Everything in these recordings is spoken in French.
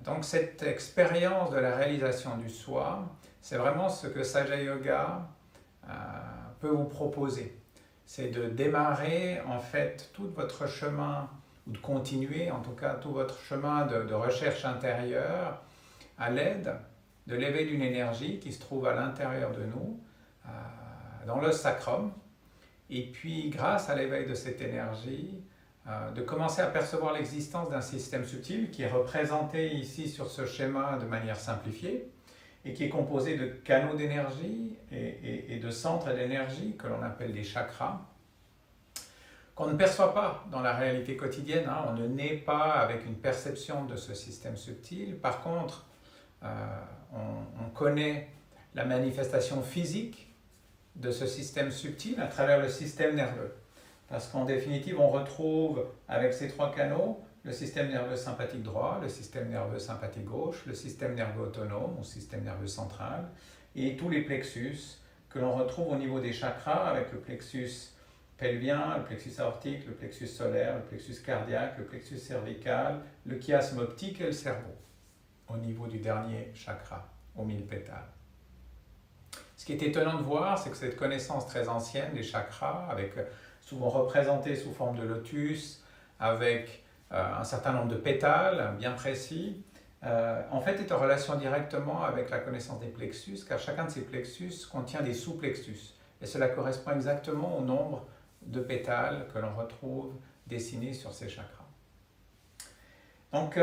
Donc cette expérience de la réalisation du soi, c'est vraiment ce que Saja Yoga peut vous proposer. C'est de démarrer en fait tout votre chemin, ou de continuer en tout cas tout votre chemin de recherche intérieure à l'aide de l'éveil d'une énergie qui se trouve à l'intérieur de nous, dans le sacrum. Et puis grâce à l'éveil de cette énergie, de commencer à percevoir l'existence d'un système subtil qui est représenté ici sur ce schéma de manière simplifiée et qui est composé de canaux d'énergie et de centres d'énergie que l'on appelle des chakras, qu'on ne perçoit pas dans la réalité quotidienne. On ne naît pas avec une perception de ce système subtil. Par contre, on connaît la manifestation physique de ce système subtil à travers le système nerveux. Parce qu'en définitive, on retrouve avec ces trois canaux le système nerveux sympathique droit, le système nerveux sympathique gauche, le système nerveux autonome ou système nerveux central, et tous les plexus que l'on retrouve au niveau des chakras avec le plexus pelvien, le plexus aortique, le plexus solaire, le plexus cardiaque, le plexus cervical, le chiasme optique et le cerveau, au niveau du dernier chakra, aux 1000 pétales. Ce qui est étonnant de voir, c'est que cette connaissance très ancienne des chakras, avec souvent représentés sous forme de lotus, avec un certain nombre de pétales bien précis, en fait est en relation directement avec la connaissance des plexus, car chacun de ces plexus contient des sous-plexus. Et cela correspond exactement au nombre de pétales que l'on retrouve dessinés sur ces chakras. Donc,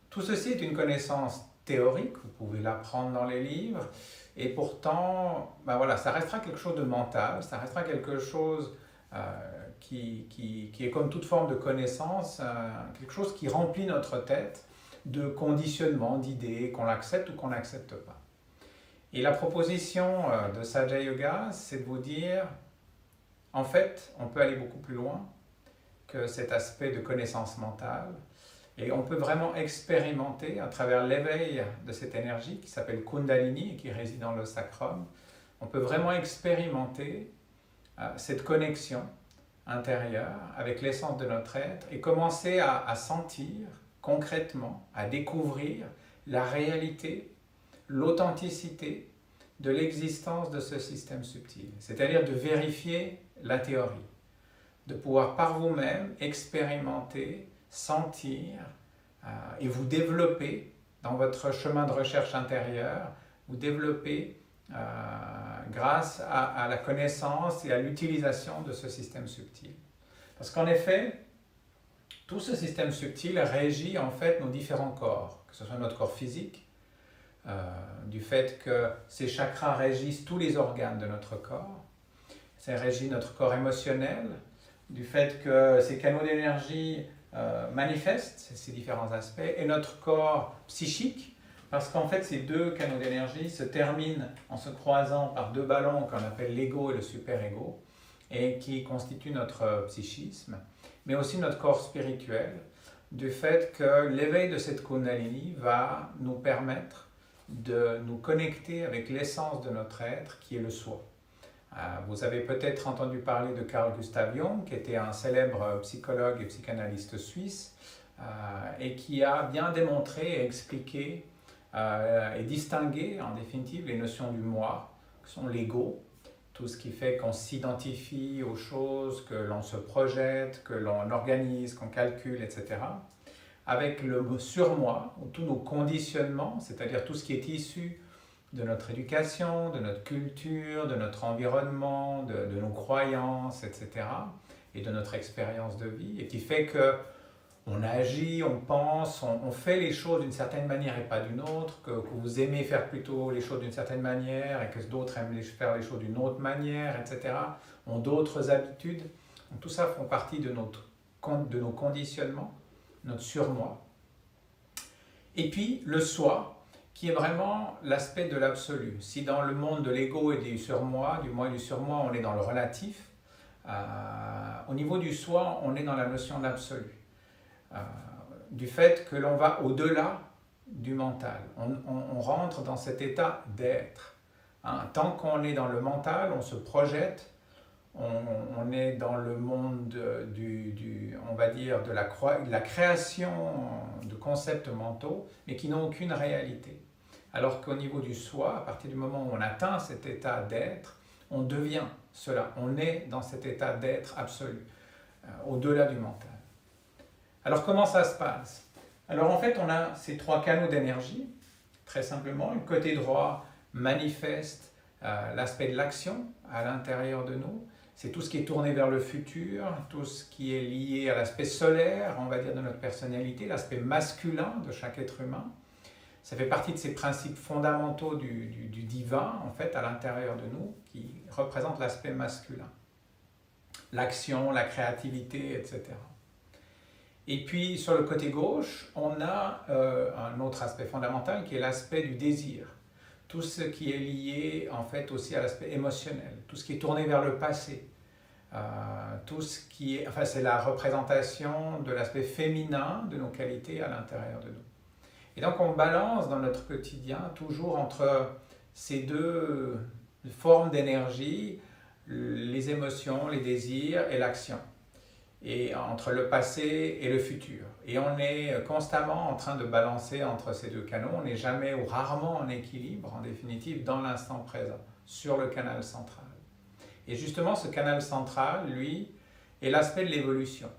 tout ceci est une connaissance théorique, vous pouvez l'apprendre dans les livres, et pourtant, ça restera quelque chose de mental, ça restera quelque chose qui est comme toute forme de connaissance, quelque chose qui remplit notre tête de conditionnements, d'idées, qu'on l'accepte ou qu'on n'accepte pas. Et la proposition de Saja Yoga, c'est de vous dire, en fait, on peut aller beaucoup plus loin que cet aspect de connaissance mentale, et on peut vraiment expérimenter à travers l'éveil de cette énergie qui s'appelle Kundalini et qui réside dans le sacrum, on peut vraiment expérimenter cette connexion intérieure avec l'essence de notre être et commencer à sentir concrètement, à découvrir la réalité, l'authenticité de l'existence de ce système subtil. C'est-à-dire de vérifier la théorie, de pouvoir par vous-même expérimenter, sentir et vous développer dans votre chemin de recherche intérieure, vous développer grâce à la connaissance et à l'utilisation de ce système subtil. Parce qu'en effet, tout ce système subtil régit en fait nos différents corps, que ce soit notre corps physique, du fait que ces chakras régissent tous les organes de notre corps, ça régit notre corps émotionnel, du fait que ces canaux d'énergie manifestent ces différents aspects, et notre corps psychique, parce qu'en fait ces deux canaux d'énergie se terminent en se croisant par deux ballons qu'on appelle l'ego et le super-ego, et qui constituent notre psychisme, mais aussi notre corps spirituel, du fait que l'éveil de cette Kundalini va nous permettre de nous connecter avec l'essence de notre être, qui est le soi. Vous avez peut-être entendu parler de Carl Gustav Jung, qui était un célèbre psychologue et psychanalyste suisse, et qui a bien démontré et expliqué et distingué en définitive les notions du moi, qui sont l'ego, tout ce qui fait qu'on s'identifie aux choses, que l'on se projette, que l'on organise, qu'on calcule, etc. Avec le surmoi, ou tous nos conditionnements, c'est-à-dire tout ce qui est issu de notre éducation, de notre culture, de notre environnement, de nos croyances, etc. et de notre expérience de vie, et qui fait que on agit, on pense, on fait les choses d'une certaine manière et pas d'une autre, que vous aimez faire plutôt les choses d'une certaine manière et que d'autres aiment faire les choses d'une autre manière, etc., ont d'autres habitudes. Donc, tout ça font partie de nos conditionnements, notre surmoi. Et puis le soi, qui est vraiment l'aspect de l'absolu. Si dans le monde de l'ego et du surmoi, du moi et du surmoi, on est dans le relatif, au niveau du soi, on est dans la notion d'absolu. Du fait que l'on va au-delà du mental. On rentre dans cet état d'être. Tant qu'on est dans le mental, on se projette, on est dans le monde on va dire, de la création de concepts mentaux, mais qui n'ont aucune réalité. Alors qu'au niveau du soi, à partir du moment où on atteint cet état d'être, on devient cela, on est dans cet état d'être absolu, au-delà du mental. Alors comment ça se passe? Alors en fait, on a ces trois canaux d'énergie, très simplement. Le côté droit manifeste l'aspect de l'action à l'intérieur de nous. C'est tout ce qui est tourné vers le futur, tout ce qui est lié à l'aspect solaire, on va dire, de notre personnalité, l'aspect masculin de chaque être humain. Ça fait partie de ces principes fondamentaux du divin, en fait, à l'intérieur de nous, qui représentent l'aspect masculin. L'action, la créativité, etc. Et puis, sur le côté gauche, on a un autre aspect fondamental qui est l'aspect du désir. Tout ce qui est lié, en fait, aussi à l'aspect émotionnel, tout ce qui est tourné vers le passé. Tout ce qui est, enfin, c'est la représentation de l'aspect féminin de nos qualités à l'intérieur de nous. Et donc on balance dans notre quotidien toujours entre ces deux formes d'énergie, les émotions, les désirs et l'action, et entre le passé et le futur. Et on est constamment en train de balancer entre ces deux canaux, on n'est jamais ou rarement en équilibre, en définitive, dans l'instant présent, sur le canal central. Et justement, ce canal central, lui, est l'aspect de l'évolution.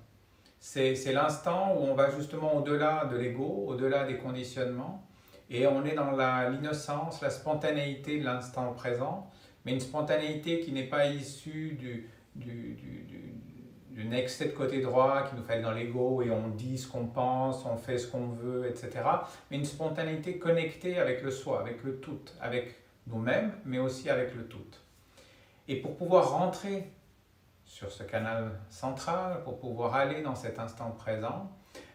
C'est l'instant où on va justement au-delà de l'ego, au-delà des conditionnements, et on est dans l'innocence, la spontanéité de l'instant présent, mais une spontanéité qui n'est pas issue d'un excès de côté droit qui nous fait aller dans l'ego et on dit ce qu'on pense, on fait ce qu'on veut, etc. Mais une spontanéité connectée avec le soi, avec le tout, avec nous-mêmes, mais aussi avec le tout. Et pour pouvoir rentrer sur ce canal central, pour pouvoir aller dans cet instant présent,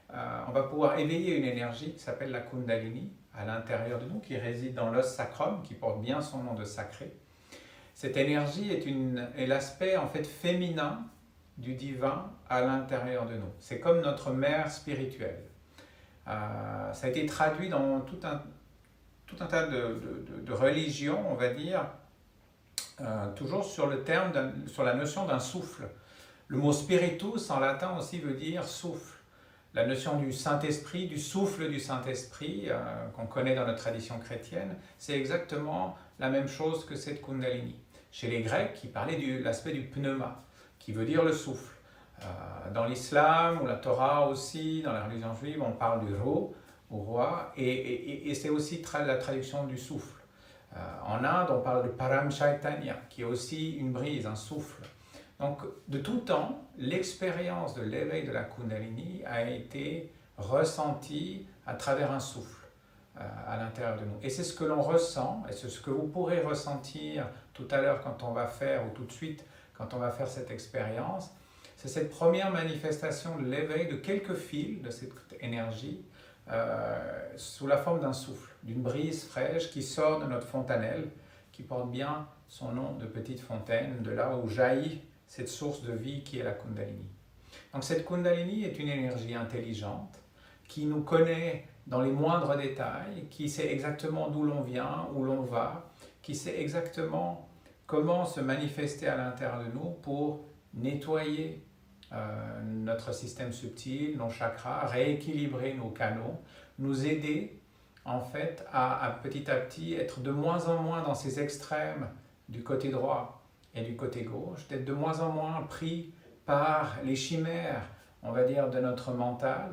on va pouvoir éveiller une énergie qui s'appelle la Kundalini à l'intérieur de nous, qui réside dans l'os sacrum, qui porte bien son nom de sacré. Cette énergie est l'aspect en fait féminin du divin à l'intérieur de nous. C'est comme notre mère spirituelle. Ça a été traduit dans tout un tas de religions, on va dire, toujours sur sur la notion d'un souffle. Le mot spiritus en latin aussi veut dire souffle. La notion du Saint-Esprit, du souffle du Saint-Esprit, qu'on connaît dans notre tradition chrétienne, c'est exactement la même chose que cette Kundalini. Chez les Grecs, ils parlaient de l'aspect du pneuma, qui veut dire le souffle. Dans l'islam, ou la Torah aussi, dans la religion juive, on parle du Ruh, ou roi, et c'est aussi la traduction du souffle. En Inde, on parle de Param Chaitanya, qui est aussi une brise, un souffle. Donc, de tout temps, l'expérience de l'éveil de la Kundalini a été ressentie à travers un souffle à l'intérieur de nous. Et c'est ce que l'on ressent, et c'est ce que vous pourrez ressentir tout à l'heure quand on va faire, ou tout de suite quand on va faire cette expérience. C'est cette première manifestation de l'éveil de quelques fils de cette énergie, sous la forme d'un souffle, d'une brise fraîche qui sort de notre fontanelle, qui porte bien son nom de petite fontaine, de là où jaillit cette source de vie qui est la Kundalini. Donc cette Kundalini est une énergie intelligente, qui nous connaît dans les moindres détails, qui sait exactement d'où l'on vient, où l'on va, qui sait exactement comment se manifester à l'intérieur de nous pour nettoyer notre système subtil, nos chakras, rééquilibrer nos canaux, nous aider en fait à petit être de moins en moins dans ces extrêmes du côté droit et du côté gauche, d'être de moins en moins pris par les chimères, on va dire, de notre mental,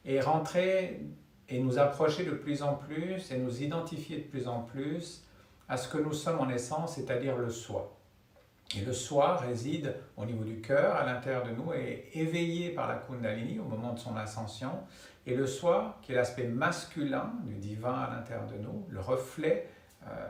et rentrer et nous approcher de plus en plus et nous identifier de plus en plus à ce que nous sommes en essence, c'est-à-dire le soi. Et le soi réside au niveau du cœur, à l'intérieur de nous, et est éveillé par la Kundalini au moment de son ascension. Et le soi, qui est l'aspect masculin du divin à l'intérieur de nous, le reflet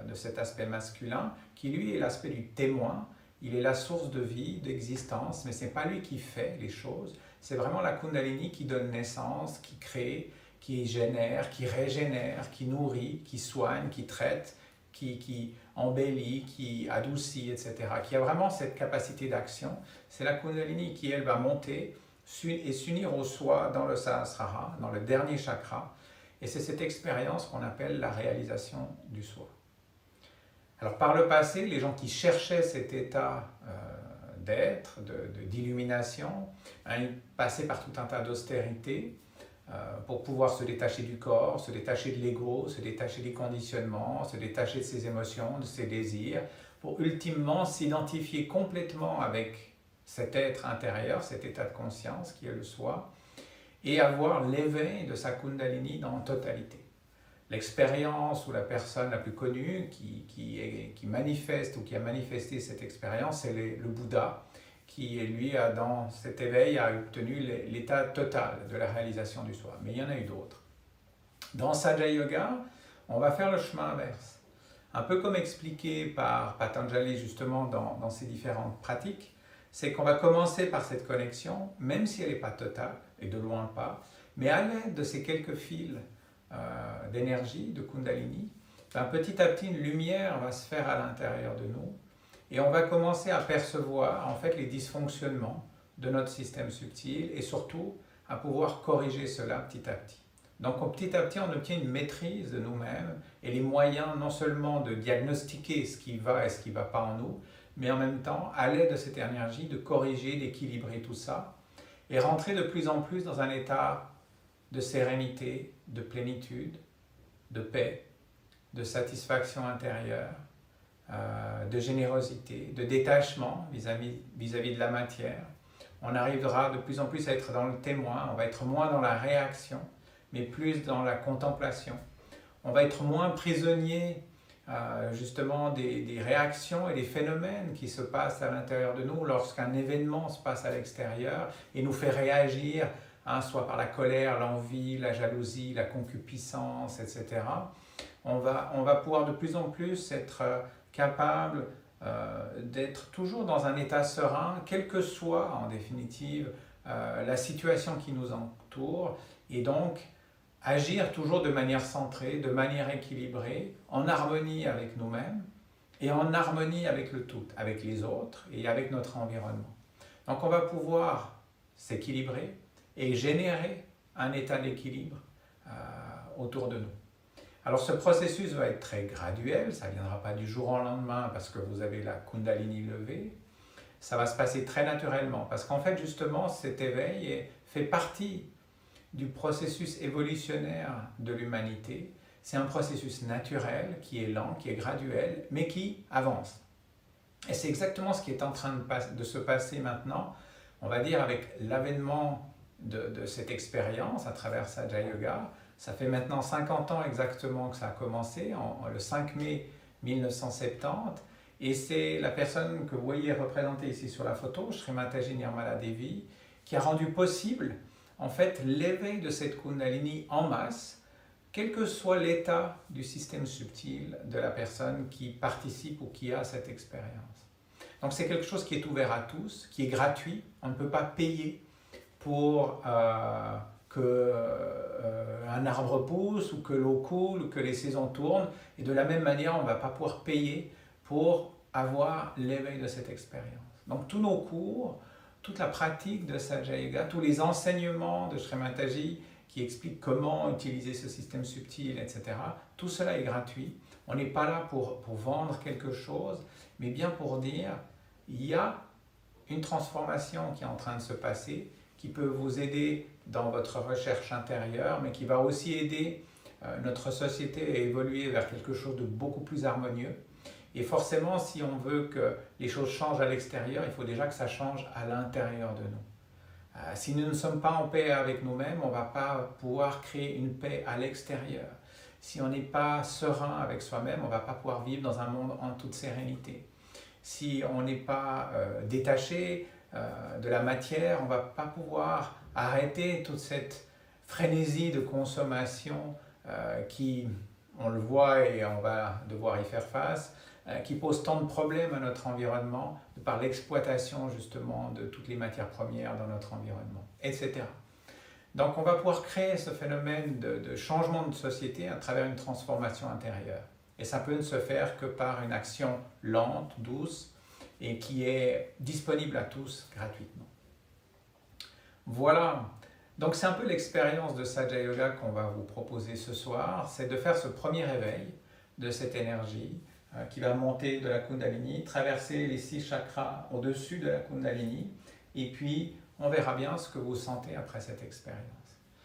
de cet aspect masculin, qui lui est l'aspect du témoin. Il est la source de vie, d'existence, mais ce n'est pas lui qui fait les choses. C'est vraiment la Kundalini qui donne naissance, qui crée, qui génère, qui régénère, qui nourrit, qui soigne, qui traite, qui embellit, qui adoucit, etc., qui a vraiment cette capacité d'action. C'est la Kundalini qui, elle, va monter et s'unir au soi dans le Sahasrara, dans le dernier chakra. Et c'est cette expérience qu'on appelle la réalisation du soi. Alors par le passé, les gens qui cherchaient cet état d'être, d'illumination, passer par tout un tas d'austérités pour pouvoir se détacher du corps, se détacher de l'ego, se détacher des conditionnements, se détacher de ses émotions, de ses désirs, pour ultimement s'identifier complètement avec cet être intérieur, cet état de conscience qui est le soi, et avoir l'éveil de sa Kundalini dans la totalité. L'expérience ou la personne la plus connue qui manifeste ou qui a manifesté cette expérience, c'est le Bouddha, qui lui, dans cet éveil, a obtenu l'état total de la réalisation du soi. Mais il y en a eu d'autres. Dans Saja Yoga, on va faire le chemin inverse. Un peu comme expliqué par Patanjali justement dans ses différentes pratiques, c'est qu'on va commencer par cette connexion, même si elle n'est pas totale, et de loin pas, mais à l'aide de ces quelques fils d'énergie, de Kundalini, petit à petit une lumière va se faire à l'intérieur de nous, et on va commencer à percevoir en fait les dysfonctionnements de notre système subtil, et surtout à pouvoir corriger cela petit à petit. Donc petit à petit, on obtient une maîtrise de nous-mêmes et les moyens non seulement de diagnostiquer ce qui va et ce qui ne va pas en nous, mais en même temps, à l'aide de cette énergie, de corriger, d'équilibrer tout ça et rentrer de plus en plus dans un état de sérénité, de plénitude, de paix, de satisfaction intérieure, de générosité, de détachement vis-à-vis de la matière. On arrivera de plus en plus à être dans le témoin, on va être moins dans la réaction, mais plus dans la contemplation. On va être moins prisonnier justement des réactions et des phénomènes qui se passent à l'intérieur de nous lorsqu'un événement se passe à l'extérieur et nous fait réagir, soit par la colère, l'envie, la jalousie, la concupiscence, etc. On va pouvoir de plus en plus être capable d'être toujours dans un état serein, quelle que soit en définitive la situation qui nous entoure, et donc agir toujours de manière centrée, de manière équilibrée, en harmonie avec nous-mêmes et en harmonie avec le tout, avec les autres et avec notre environnement. Donc on va pouvoir s'équilibrer et générer un état d'équilibre autour de nous. Alors ce processus va être très graduel, ça ne viendra pas du jour au lendemain parce que vous avez la Kundalini levée, ça va se passer très naturellement parce qu'en fait justement cet éveil fait partie du processus évolutionnaire de l'humanité. C'est un processus naturel qui est lent, qui est graduel, mais qui avance. Et c'est exactement ce qui est en train de se passer maintenant, on va dire avec l'avènement de cette expérience à travers Saja Yoga. Ça fait maintenant 50 ans exactement que ça a commencé, le 5 mai 1970, et c'est la personne que vous voyez représentée ici sur la photo, Sri Mataji Nirmala Devi, qui a rendu possible en fait l'éveil de cette Kundalini en masse, quel que soit l'état du système subtil de la personne qui participe ou qui a cette expérience. Donc c'est quelque chose qui est ouvert à tous, qui est gratuit, on ne peut pas payer pour qu'un arbre pousse ou que l'eau coule ou que les saisons tournent, et de la même manière on ne va pas pouvoir payer pour avoir l'éveil de cette expérience. Donc tous nos cours, toute la pratique de Saja Yoga, tous les enseignements de Sri Mataji qui expliquent comment utiliser ce système subtil, etc., tout cela est gratuit. On n'est pas là pour vendre quelque chose, mais bien pour dire, il y a une transformation qui est en train de se passer, qui peut vous aider dans votre recherche intérieure, mais qui va aussi aider notre société à évoluer vers quelque chose de beaucoup plus harmonieux. Et forcément, si on veut que les choses changent à l'extérieur, il faut déjà que ça change à l'intérieur de nous. Si nous ne sommes pas en paix avec nous-mêmes, on ne va pas pouvoir créer une paix à l'extérieur. Si on n'est pas serein avec soi-même, on ne va pas pouvoir vivre dans un monde en toute sérénité. Si on n'est pas détaché de la matière, on ne va pas pouvoir arrêter toute cette frénésie de consommation qui, on le voit et on va devoir y faire face, qui pose tant de problèmes à notre environnement par l'exploitation justement de toutes les matières premières dans notre environnement, etc. Donc on va pouvoir créer ce phénomène de changement de société à travers une transformation intérieure. Et ça peut ne se faire que par une action lente, douce, et qui est disponible à tous gratuitement. Voilà, donc c'est un peu l'expérience de Saja Yoga qu'on va vous proposer ce soir, c'est de faire ce premier éveil de cette énergie qui va monter de la Kundalini, traverser les 6 chakras au-dessus de la Kundalini, et puis on verra bien ce que vous sentez après cette expérience.